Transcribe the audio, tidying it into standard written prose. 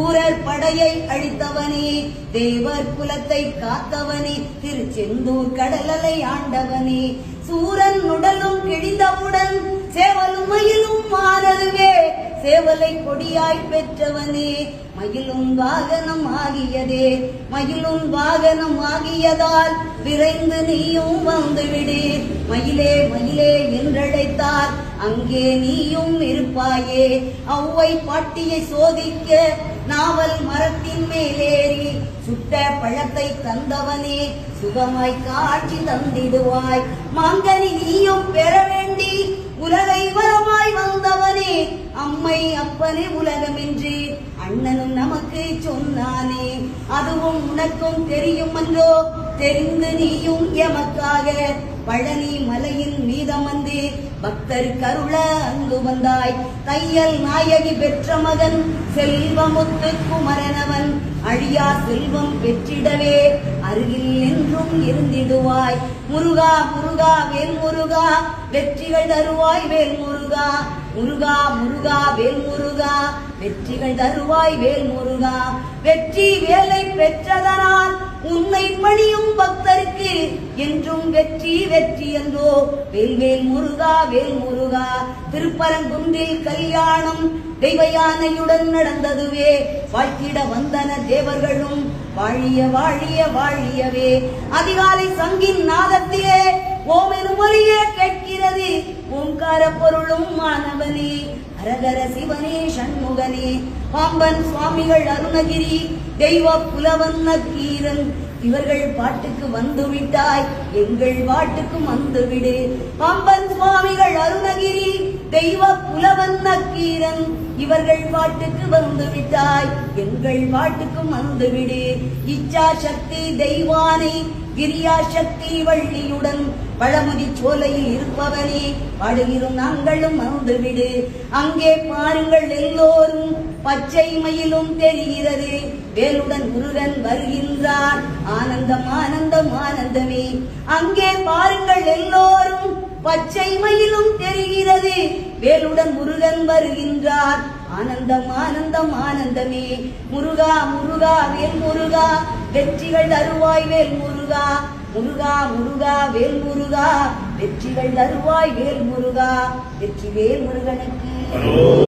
சூரர் படையை அழித்தவனே, தேவர் குலத்தை காத்தவனே, திருச்செந்தூர் கடலலை ஆண்டவனே, சூரன் உடலும் கிழிந்தவுடன் சேவலும் மயிலும் மாறவே, சேவலை கொடியாய் பெற்றவனே, மயிலும் வாகனம் ஆகியதே, மயிலும் வாகனம் ஆகியதால் விரைந்து நீயும் வந்துவிடு, மயிலே மயிலே என்றழைத்தால் அங்கே நீயும் இருப்பாயே, அவ்வை பாட்டியை சோதிக்க நாவல் மரத்தின் மேலேறி சுட்ட பழத்தை தந்தவனே, சுகமாய் காட்சி தந்திடுவாய், மாங்கனி நீயும் பெற வேண்டி உலகை வரமாய் வந்தவனே, அம்மை அப்பனே உலகமென்று அண்ணனும் நமக்கு சொன்னானே, அதுவும் உனக்கும் தெரியும் என்றோ, தெரிந்து நீயும் எமக்காக பழனி மலையின் மீதமந்து பக்தர் கருள அங்கு வந்தாய், தையல் நாயகி பெற்ற மகன் செல்வமுத்து குமரனவன் அழியா செல்வம் பெற்றிடவே அருகில் என்றும் இருந்திடுவாய், முருகா முருகா வேல் முருகா வெற்றிகள் தருவாய் வேல் முருகா, முருகா முருகா வேல் முருகா வெற்றிகள் தருவாய் வேல் முருகா, வெற்றி வேலை பெற்றதனால் உன்னை பணியும் பக்தருக்கு என்றும் வெற்றி வெற்றி என்றோ, வேல்வேல் முருகா வேல் முருகா. திருப்பரங்குன்றில் கல்யாணம் தெய்வ யானையுடன் நடந்ததுவே, வாழ்த்திட வந்தன தேவர்களும் வாழிய வாழிய வாழியவே, அதிகாலை சங்கின் நாதத்திலே ஓம் எனும் ஒலியே கேட்கிறது, ஓங்கார பொருளும் மாணவனே, ஹரஹர சிவனே சண்முகனே, பாம்பன் சுவாமிகள் அருணகிரி தெய்வ புலவன் நக்கீரன், இவர்கள் பாட்டுக்கு வந்து விட்டாய் எங்கள் பாட்டுக்கும் வந்துவிடு, பாம்பன் சுவாமிகள் அருணகிரி தெய்வ புலவன் நக்கீரன், இவர்கள் பாட்டுக்கு வந்து விட்டாய் எங்கள் பாட்டுக்கும் வந்துவிடு, இச்சா சக்தி தெய்வானை கிரியா சக்தி வள்ளியுடன் பழமுதி சோலையில் இருப்பவனே, பாடுகிறோம் நாங்களும் வந்துவிடு, அங்கே பாருங்கள் எல்லோரும் பச்சை மயிலும் தெரிகிறது, வேலுடன் முருகன் வருகின்றான், ஆனந்தம் ஆனந்தம் ஆனந்தமே, அங்கே பாருங்கள் எல்லோரும் பச்சை மயிலும் தெரிகிறது, வேலுடன் முருகன் வருகின்றான், ஆனந்தம் ஆனந்தம் ஆனந்தமே, முருகா முருகா வேல் முருகா வெற்றிகள் தருவாய் வேல் முருகா, முருகா முருகா வேல் முருகா வெற்றிகள் தருவாய் வேல் முருகா, வெற்றி வேல் முருகனுக்கு.